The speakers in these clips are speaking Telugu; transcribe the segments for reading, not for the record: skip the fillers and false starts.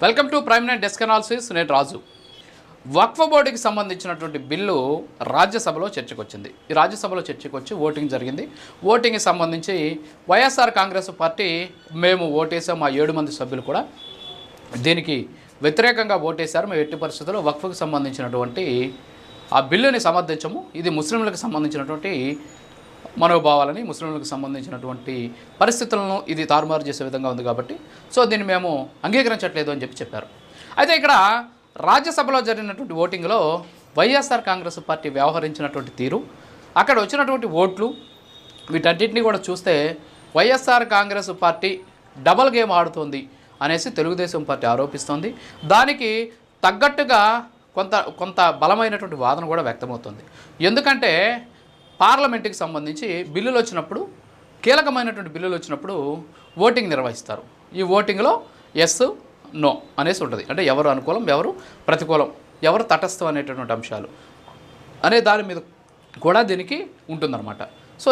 Welcome to prime nine desk analysis. నేను రాజు. వక్ఫ్ బోర్డుకి సంబంధించినటువంటి బిల్లు రాజ్యసభలో చర్చకు వచ్చింది. ఈ రాజ్యసభలో చర్చకు వచ్చి ఓటింగ్ జరిగింది. ఓటింగ్కి సంబంధించి వైఎస్ఆర్ కాంగ్రెస్ పార్టీ మేము ఓటేసాం, మా 7 మంది సభ్యులు కూడా దీనికి వ్యతిరేకంగా ఓటేశారు. మేము ఎట్టి పరిస్థితుల్లో వక్ఫ్కి సంబంధించినటువంటి ఆ బిల్లుని సమర్థించము, ఇది ముస్లింలకు సంబంధించినటువంటి మనోభావాలని, ముస్లింలకు సంబంధించినటువంటి పరిస్థితులను ఇది తారుమారు చేసే విధంగా ఉంది కాబట్టి దీన్ని మేము అంగీకరించట్లేదు అని చెప్పారు. అయితే ఇక్కడ రాజ్యసభలో జరిగినటువంటి ఓటింగ్లో వైఎస్ఆర్ కాంగ్రెస్ పార్టీ వ్యవహరించినటువంటి తీరు, అక్కడ వచ్చినటువంటి ఓట్లు, వీటన్నిటిని కూడా చూస్తే వైఎస్ఆర్ కాంగ్రెస్ పార్టీ డబల్ గేమ్ ఆడుతోంది అనేసి తెలుగుదేశం పార్టీ ఆరోపిస్తోంది. దానికి తగ్గట్టుగా కొంత బలమైనటువంటి వాదన కూడా వ్యక్తమవుతుంది. ఎందుకంటే పార్లమెంటుకి సంబంధించి బిల్లులు వచ్చినప్పుడు, కీలకమైనటువంటి బిల్లులు వచ్చినప్పుడు ఓటింగ్ నిర్వహిస్తారు. ఈ ఓటింగ్లో ఎస్ నో అనేసి ఉంటుంది. అంటే ఎవరు అనుకూలం, ఎవరు ప్రతికూలం, ఎవరు తటస్థం అనేటటువంటి అంశాలు అనే దాని మీద కూడా దీనికి ఉంటుందన్నమాట.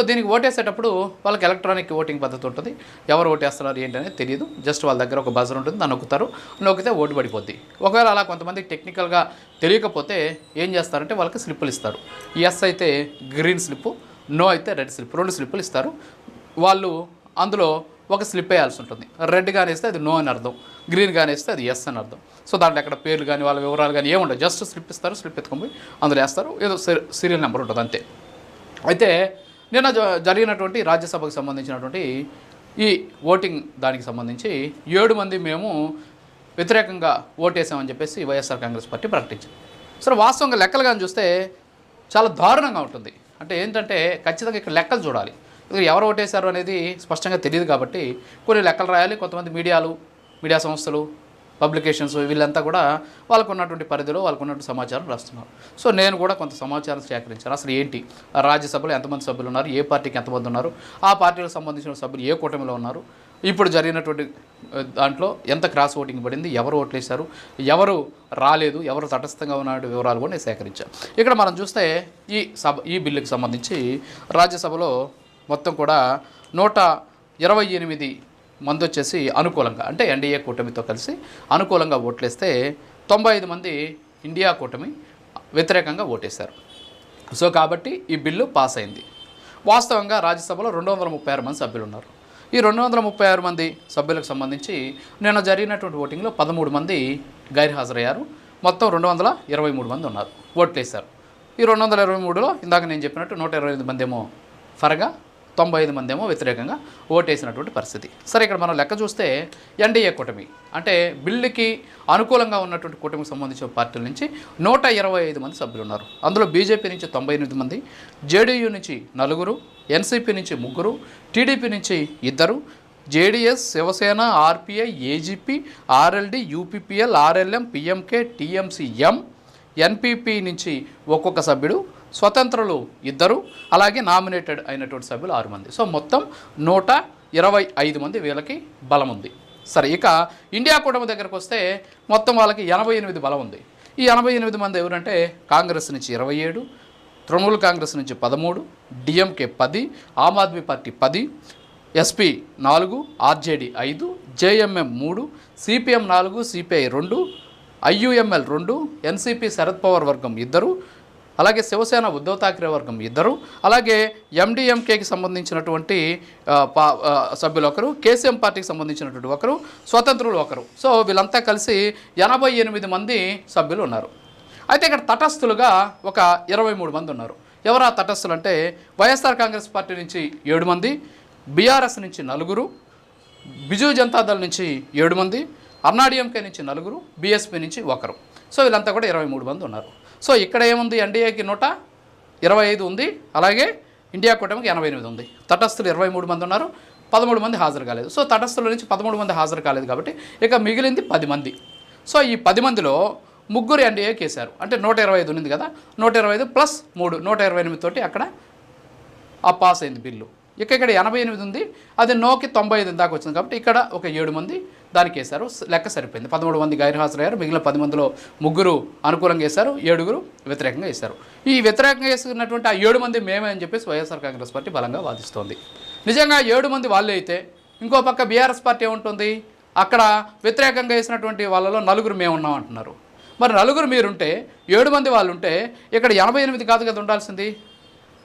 దీనికి ఓటేసేటప్పుడు వాళ్ళకి ఎలక్ట్రానిక్ ఓటింగ్ పద్ధతి ఉంటుంది. ఎవరు ఓటేస్తున్నారు ఏంటి అనేది తెలియదు. జస్ట్ వాళ్ళ దగ్గర ఒక బజర్ ఉంటుంది, దాన్ని నొక్కుతారు, నొక్కితే ఓటు పడిపోద్ది. ఒకవేళ అలా కొంతమందికి టెక్నికల్గా తెలియకపోతే ఏం చేస్తారంటే వాళ్ళకి స్లిప్పులు ఇస్తారు. ఎస్ అయితే గ్రీన్ స్లిప్పు, నో అయితే రెడ్ స్లిప్, 2 స్లిప్పులు ఇస్తారు. వాళ్ళు అందులో ఒక స్లిప్ వేయాల్సి ఉంటుంది. రెడ్ కానీ వేస్తే అది నో అని అర్థం, గ్రీన్ కానీ వేస్తే అది ఎస్ అని అర్థం. దాంట్లో ఎక్కడ పేర్లు కానీ వాళ్ళ వివరాలు కానీ ఏముండవు. జస్ట్ స్లిప్ ఇస్తారు, స్లిప్ ఎత్తుకొని పోయి అందులో వేస్తారు, ఏదో సీరియల్ నెంబర్ ఉంటుంది అంతే. అయితే నిన్న జరిగినటువంటి రాజ్యసభకు సంబంధించినటువంటి ఈ ఓటింగ్ దానికి సంబంధించి 7 మంది మేము వ్యతిరేకంగా ఓటేసామని చెప్పేసి వైఎస్ఆర్ కాంగ్రెస్ పార్టీ ప్రకటించింది. వాస్తవంగా లెక్కలు కానీ చూస్తే చాలా దారుణంగా ఉంటుంది. అంటే ఏంటంటే ఖచ్చితంగా ఇక్కడ లెక్కలు చూడాలి. ఎవరు ఓటేశారు అనేది స్పష్టంగా తెలియదు కాబట్టి కొన్ని లెక్కలు రాయాలి. కొంతమంది మీడియా సంస్థలు, పబ్లికేషన్స్ వీళ్ళంతా కూడా వాళ్ళకు ఉన్నటువంటి పరిధిలో వాళ్ళకు ఉన్నటువంటి సమాచారం రాస్తున్నారు. నేను కూడా కొంత సమాచారం సేకరించాను. అసలు ఏంటి రాజ్యసభలో ఎంతమంది సభ్యులు ఉన్నారు, ఏ పార్టీకి ఎంతమంది ఉన్నారు, ఆ పార్టీలకు సంబంధించిన సభ్యులు ఏ కూటమిలో ఉన్నారు, ఇప్పుడు జరిగినటువంటి దాంట్లో ఎంత క్రాస్ ఓటింగ్ పడింది, ఎవరు ఓట్లేశారు, ఎవరు రాలేదు, ఎవరు తటస్థంగా ఉన్న వివరాలు కూడా నేను సేకరించాను. ఇక్కడ మనం చూస్తే ఈ బిల్లుకి సంబంధించి రాజ్యసభలో మొత్తం కూడా 128 మంది వచ్చేసి అనుకూలంగా, అంటే ఎన్డీఏ కూటమితో కలిసి అనుకూలంగా ఓట్లేస్తే 95 మంది ఇండియా కూటమి వ్యతిరేకంగా ఓటేశారు. కాబట్టి ఈ బిల్లు పాస్ అయింది. వాస్తవంగా రాజ్యసభలో 236 మంది సభ్యులు ఉన్నారు. ఈ 236 మంది సభ్యులకు సంబంధించి నిన్న జరిగినటువంటి ఓటింగ్లో 13 మంది గైర్హాజరయ్యారు. మొత్తం 223 మంది ఉన్నారు, ఓట్లేశారు. ఈ 223లో ఇందాక నేను చెప్పినట్టు 128 మంది ఏమో ఫరగా, 95 మంది ఏమో వ్యతిరేకంగా ఓటేసినటువంటి పరిస్థితి. ఇక్కడ మనం లెక్క చూస్తే ఎన్డీఏ కూటమి అంటే బిల్లుకి అనుకూలంగా ఉన్నటువంటి కూటమికి సంబంధించిన పార్టీల నుంచి 125 మంది సభ్యులు ఉన్నారు. అందులో బీజేపీ నుంచి 98 మంది, జేడీయూ నుంచి 4, ఎన్సీపీ నుంచి 3, టీడీపీ నుంచి 2, జేడీఎస్, శివసేన, ఆర్పీఐ, ఏజీపీ, ఆర్ఎల్డీ, యూపీపీఎల్, ఆర్ఎల్ఎం, పీఎంకే, టీఎంసీ, ఎన్పీపీ నుంచి ఒక్కొక్క సభ్యుడు, స్వతంత్రులు 2, అలాగే నామినేటెడ్ అయినటువంటి సభ్యులు 6 మంది. మొత్తం 125 మంది వీళ్ళకి బలం ఉంది. ఇక ఇండియా కూటమి దగ్గరకు వస్తే మొత్తం వాళ్ళకి 88 బలం ఉంది. ఈ 88 మంది ఎవరంటే కాంగ్రెస్ నుంచి 27, తృణమూల్ కాంగ్రెస్ నుంచి 13, డిఎంకే 10, ఆమ్ ఆద్మీ పార్టీ 10, ఎస్పీ 4, ఆర్జేడీ 5, జేఎంఎం 3, సిపిఎం 4, సిపిఐ 2, ఐయుఎంఎల్ 2, ఎన్సీపీ శరద్ పవార్ వర్గం 2, అలాగే శివసేన ఉద్ధవ్ ఠాక్రే వర్గం 2, అలాగే ఎండిఎంకేకి సంబంధించినటువంటి సభ్యులు 1, కేసీఎం పార్టీకి సంబంధించినటువంటి 1, స్వతంత్రులు 1. వీళ్ళంతా కలిసి 88 మంది సభ్యులు ఉన్నారు. అయితే ఇక్కడ తటస్థులుగా ఒక 23 మంది ఉన్నారు. ఎవరు ఆ తటస్థులు అంటే వైఎస్ఆర్ కాంగ్రెస్ పార్టీ నుంచి 7 మంది, బీఆర్ఎస్ నుంచి 4, బిజు జనతాదళ్ నుంచి 7 మంది, అన్నాడీఎంకే నుంచి 4, బీఎస్పీ నుంచి 1. వీళ్ళంతా కూడా 23 మంది ఉన్నారు. ఇక్కడ ఏముంది, ఎన్డీఏకి 125 ఉంది, అలాగే ఇండియా కూటమికి 88 ఉంది. తటస్థులు 23 మంది ఉన్నారు, 13 మంది హాజరు కాలేదు. తటస్థుల నుంచి 13 మంది హాజరు కాలేదు కాబట్టి ఇక మిగిలింది 10 మంది. ఈ 10 మందిలో 3 ఎన్డీఏకి వేశారు. అంటే 125 ఉంది కదా, 125 ప్లస్ 3 128 తోటి అక్కడ పాస్ అయింది బిల్లు. ఇక్కడ 88 ఉంది, అది నోకి 95 దాకా వచ్చింది కాబట్టి ఇక్కడ ఒక 7 మంది దానికి వేశారు. లెక్క సరిపోయింది. 13 మంది గైర్హాజరయ్యారు. మిగిలిన 10 మందిలో 3 అనుకూలంగా వేశారు, 7 వ్యతిరేకంగా వేశారు. ఈ వ్యతిరేకంగా వేసుకున్నటువంటి ఆ 7 మంది మేమే అని చెప్పేసి వైఎస్ఆర్ కాంగ్రెస్ పార్టీ బలంగా వాదిస్తోంది. నిజంగా 7 మంది వాళ్ళే అయితే ఇంకో పక్క బీఆర్ఎస్ పార్టీ ఏముంటుంది, అక్కడ వ్యతిరేకంగా వేసినటువంటి వాళ్ళలో నలుగురు మేము ఉన్నాం అంటున్నారు. మరి నలుగురు మీరుంటే 7 మంది వాళ్ళు ఉంటే ఇక్కడ 88 కాదు కదా ఉండాల్సింది.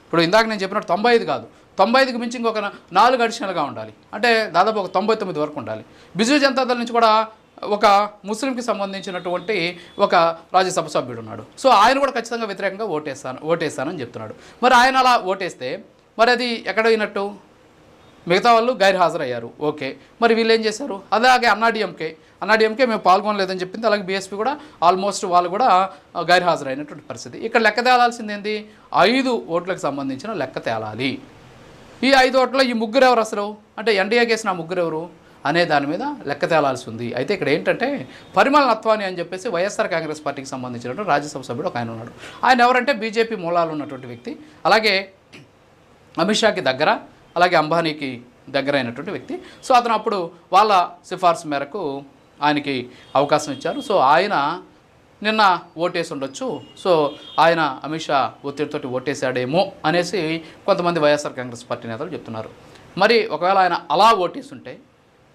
ఇప్పుడు ఇందాక నేను చెప్పినట్టు 95 కాదు, 95కి మించి ఇంకొక 4 అడిషనల్గా ఉండాలి. అంటే దాదాపు ఒక 99 వరకు ఉండాలి. బిజు జనతాదళ్ నుంచి కూడా ఒక ముస్లింకి సంబంధించినటువంటి ఒక రాజ్యసభ సభ్యుడు ఉన్నాడు. సో ఆయన కూడా ఖచ్చితంగా వ్యతిరేకంగా ఓటేస్తానని చెప్తున్నాడు. మరి ఆయన అలా ఓటేస్తే మరి అది ఎక్కడ అయినట్టు? మిగతా వాళ్ళు గైర్హాజరయ్యారు, ఓకే. మరి వీళ్ళు ఏం చేశారు? అలాగే అన్నాడీఎంకే మేము పాల్గొనలేదని చెప్పింది. అలాగే బీఎస్పీ కూడా ఆల్మోస్ట్ వాళ్ళు కూడా గైర్హాజరైనటువంటి పరిస్థితి. ఇక్కడ లెక్క తేలాల్సింది ఏంది? 5 ఓట్లకు సంబంధించిన లెక్క తేలాలి. ఈ 5 ఓట్లలో ఈ ముగ్గురు ఎవరు అసలు? అంటే ఎన్డీఏ కేసిన ముగ్గురు ఎవరు అనే దాని మీద లెక్క తేలాల్సి ఉంది. అయితే ఇక్కడ ఏంటంటే పరిమళ్ నత్వాని అని చెప్పేసి వైఎస్ఆర్ కాంగ్రెస్ పార్టీకి సంబంధించినటువంటి రాజ్యసభ సభ్యుడు ఒక ఆయన ఉన్నాడు. ఆయన ఎవరంటే బీజేపీ మూలాలు ఉన్నటువంటి వ్యక్తి, అలాగే అమిత్ షాకి దగ్గర, అలాగే అంబానీకి దగ్గర అయినటువంటి వ్యక్తి. సో అతను అప్పుడు వాళ్ళ సిఫార్సు మేరకు ఆయనకి అవకాశం ఇచ్చారు. సో ఆయన నిన్న ఓటేసి ఉండొచ్చు. సో ఆయన అమిత్ షా ఒత్తిడితోటి ఓటేశాడేమో అనేసి కొంతమంది వైఎస్ఆర్ కాంగ్రెస్ పార్టీ నేతలు చెప్తున్నారు. మరి ఒకవేళ ఆయన అలా ఓటేసి ఉంటే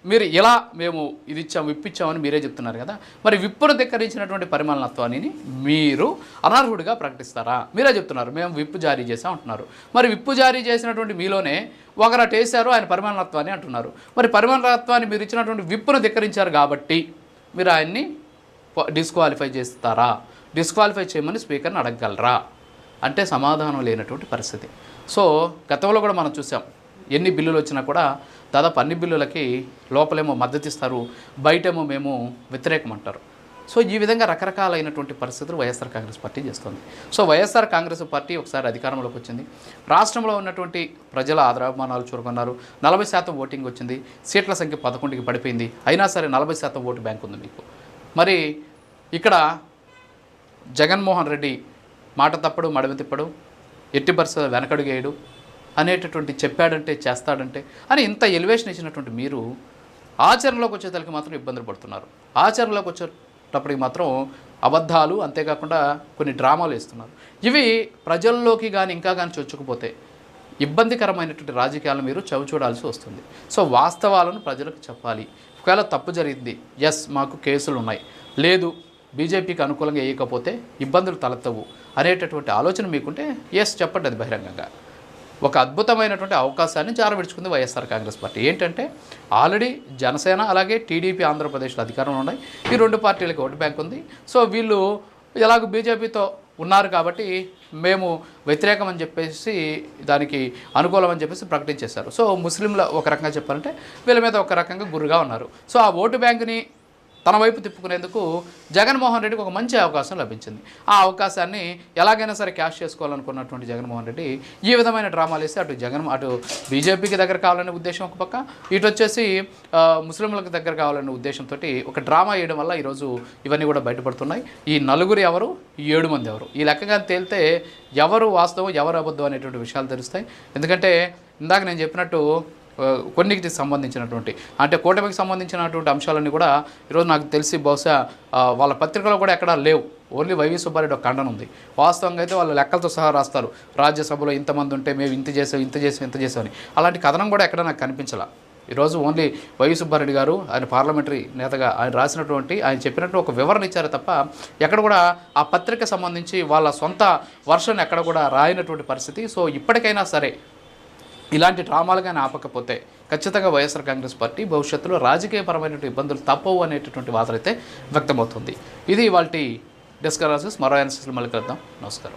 మీరు ఇలా మేము ఇది ఇచ్చాము విప్పిచ్చామని మీరే చెప్తున్నారు కదా, మరి విప్పును ధిక్కరించినటువంటి పరిమళ్ నత్వానిని మీరు అనర్హుడిగా ప్రకటిస్తారా? మీరే చెప్తున్నారు మేము విప్పు జారీ చేసాం అంటున్నారు. మరి విప్పు జారీ చేసినటువంటి మీలోనే ఒకరు అటు వేశారు, ఆయన పరిమళ్ నత్వాని అంటున్నారు. మరి పరిమళ్ నత్వాని మీరు ఇచ్చినటువంటి విప్పును ధిక్కరించారు కాబట్టి మీరు ఆయన్ని డిస్క్వాలిఫై చేస్తారా? డిస్క్వాలిఫై చేయమని స్పీకర్ని అడగగలరా అంటే సమాధానం లేనటువంటి పరిస్థితి. సో గతంలో కూడా మనం చూసాం, ఎన్ని బిల్లులు వచ్చినా కూడా దాదాపు అన్ని బిల్లులకి లోపలేమో మద్దతు ఇస్తారు, బయటేమో మేము వ్యతిరేకం అంటారు. సో ఈ విధంగా రకరకాలైనటువంటి పరిస్థితులు వైఎస్ఆర్ కాంగ్రెస్ పార్టీ చేస్తుంది. సో వైఎస్ఆర్ కాంగ్రెస్ పార్టీ ఒకసారి అధికారంలోకి వచ్చింది, రాష్ట్రంలో ఉన్నటువంటి ప్రజల ఆదరాభిమానాలు చూరుకున్నారు, 40% ఓటింగ్ వచ్చింది, సీట్ల సంఖ్య 11కి పడిపోయింది. అయినా సరే 40% ఓటు బ్యాంక్ ఉంది మీకు. మరి ఇక్కడ జగన్మోహన్ రెడ్డి మాట తప్పడు, మడమ తిప్పడు, ఎట్టి పరిస్థితుల్లో వెనకడుగేయడు అనేటటువంటి చెప్పాడంటే చేస్తాడంటే అని ఇంత ఎలివేషన్ ఇచ్చినటువంటి మీరు ఆచరణలోకి వచ్చేసరికి మాత్రం ఇబ్బందులు పడుతున్నారు. ఆచరణలోకి వచ్చేటప్పటికి మాత్రం అబద్ధాలు, అంతేకాకుండా కొన్ని డ్రామాలు వేస్తున్నారు. ఇవి ప్రజల్లోకి కానీ ఇంకా కానీ చొచ్చుకుపోతే ఇబ్బందికరమైనటువంటి రాజకీయాలను మీరు చవిచూడాల్సి వస్తుంది. సో వాస్తవాలను ప్రజలకు చెప్పాలి. ఒకవేళ తప్పు జరిగింది, ఎస్ మాకు కేసులు ఉన్నాయి, లేదు బీజేపీకి అనుకూలంగా వేయకపోతే ఇబ్బందులు తలెత్తవు అనేటటువంటి ఆలోచన మీకుంటే ఎస్ చెప్పండి. అది బహిరంగంగా ఒక అద్భుతమైనటువంటి అవకాశాన్ని జారవిడుచుకుంది వైఎస్ఆర్ కాంగ్రెస్ పార్టీ. ఏంటంటే ఆల్రెడీ జనసేన అలాగే టీడీపీ ఆంధ్రప్రదేశ్లో అధికారంలో ఉన్నాయి. ఈ 2 పార్టీలకి ఓటు బ్యాంక్ ఉంది. సో వీళ్ళు ఎలాగో బీజేపీతో ఉన్నారు కాబట్టి మేము వ్యతిరేకం అని చెప్పేసి దానికి అనుకూలం అని చెప్పేసి ప్రకటించేశారు. సో ముస్లింల ఒక రకంగా చెప్పాలంటే వీళ్ళ మీద ఒక రకంగా గురుగా ఉన్నారు. సో ఆ ఓటు బ్యాంకుని తన వైపు తిప్పుకునేందుకు జగన్మోహన్ రెడ్డికి ఒక మంచి అవకాశం లభించింది. ఆ అవకాశాన్ని ఎలాగైనా సరే క్యాష్ చేసుకోవాలనుకున్నటువంటి జగన్మోహన్ రెడ్డి ఈ విధమైన డ్రామాలు వేసి అటు బీజేపీకి దగ్గర కావాలనే ఉద్దేశం ఒక పక్క, ఇటు వచ్చేసి ముస్లింలకు దగ్గర కావాలనే ఉద్దేశంతో ఒక డ్రామా వేయడం వల్ల ఈరోజు ఇవన్నీ కూడా బయటపడుతున్నాయి. ఈ నలుగురు ఎవరు, ఈ 7 మంది ఎవరు, ఈ లెక్కగా తేలితే ఎవరు వాస్తవం ఎవరు అబద్ధం అనేటువంటి విషయాలు తెలుస్తాయి. ఎందుకంటే ఇందాక నేను చెప్పినట్టు కొన్నికి సంబంధించినటువంటి అంటే కూటమికి సంబంధించినటువంటి అంశాలన్నీ కూడా ఈరోజు నాకు తెలిసి బహుశా వాళ్ళ పత్రికలో కూడా ఎక్కడా లేవు. ఓన్లీ వైవి సుబ్బారెడ్డి ఒక ఖండన ఉంది. వాస్తవంగా అయితే వాళ్ళు లెక్కలతో సహా రాస్తారు, రాజ్యసభలో ఇంతమంది ఉంటే మేము ఇంత చేసామని. అలాంటి కథనం కూడా ఎక్కడ నాకు కనిపించాల. ఈరోజు ఓన్లీ వైవి సుబ్బారెడ్డి గారు ఆయన పార్లమెంటరీ నేతగా ఆయన రాసినటువంటి ఆయన చెప్పినట్టు ఒక వివరణ ఇచ్చారు తప్ప ఎక్కడ కూడా ఆ పత్రిక సంబంధించి వాళ్ళ సొంత వర్షన్ ఎక్కడ కూడా రాయనటువంటి పరిస్థితి. సో ఇప్పటికైనా సరే ఇలాంటి డ్రామాలు కానీ ఆపకపోతే ఖచ్చితంగా వైఎస్ఆర్ కాంగ్రెస్ పార్టీ భవిష్యత్తులో రాజకీయపరమైనటువంటి ఇబ్బందులు తప్పవు అనేటటువంటి వాదన అయితే వ్యక్తమవుతుంది. ఇది ఇవాల్టి డిస్కషన్స్. మరో ఎన్ఎస్ఎస్లో మళ్ళీ కలుద్దాం. నమస్కారం.